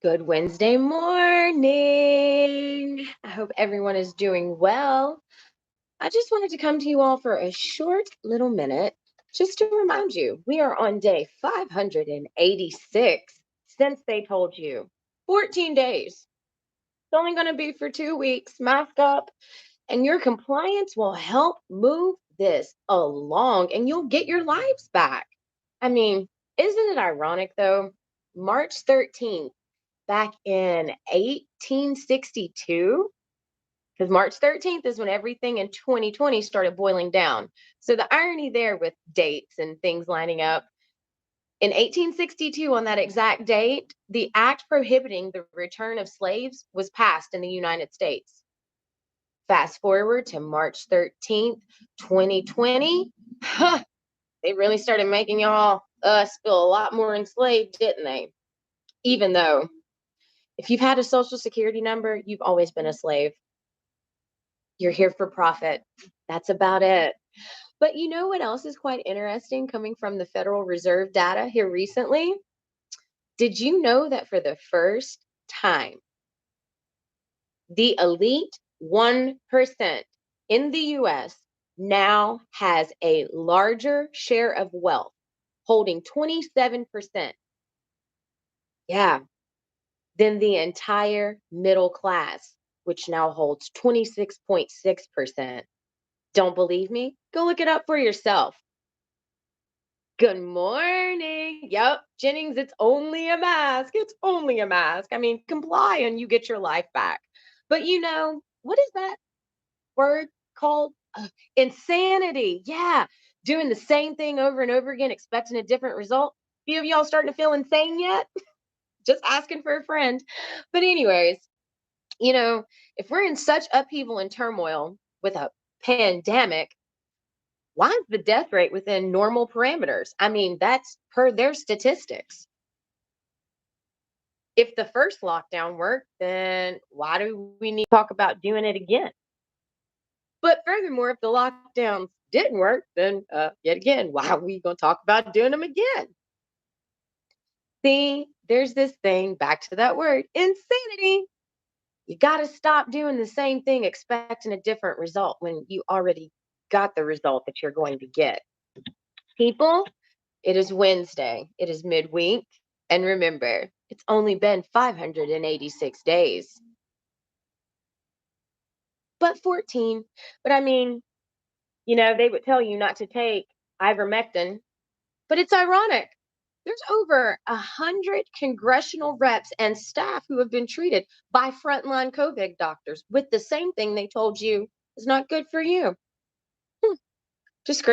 Good Wednesday morning. I hope everyone is doing well. I just wanted to come to you all for a short little minute just to remind you we are on day 586 since they told you 14 days. It's only going to be for 2 weeks. Mask up, and your compliance will help move this along and you'll get your lives back. I mean, isn't it ironic though? March 13th back in 1862, because March 13th is when everything in 2020 started boiling down. So the irony there with dates and things lining up. In 1862, on that exact date, the act prohibiting the return of slaves was passed in the United States. Fast forward to March 13th, 2020. Huh, they really started making y'all feel a lot more enslaved, didn't they? Even though if you've had a social security number, you've always been a slave. You're here for profit. That's about it. But you know what else is quite interesting coming from the Federal Reserve data here recently? Did you know that for the first time, the elite 1% in the US now has a larger share of wealth, holding 27%? Yeah, than the entire middle class, which now holds 26.6%. Don't believe me? Go look it up for yourself. Good morning. Yep, Jennings, it's only a mask. It's only a mask. I mean, comply and you get your life back. But what is that word called? Insanity. Yeah, doing the same thing over and over again, expecting a different result. Few of y'all starting to feel insane yet? Just asking for a friend. But, anyways, if we're in such upheaval and turmoil with a pandemic, why is the death rate within normal parameters? I mean, that's per their statistics. If the first lockdown worked, then why do we need to talk about doing it again? But furthermore, if the lockdowns didn't work, then yet again, why are we going to talk about doing them again? See, there's this thing, back to that word, insanity. You got to stop doing the same thing expecting a different result when you already got the result that you're going to get. People, it is Wednesday. It is midweek. And remember, it's only been 586 days. But 14. But I mean, they would tell you not to take ivermectin. But it's ironic. There's over 100 congressional reps and staff who have been treated by frontline COVID doctors with the same thing they told you is not good for you. Just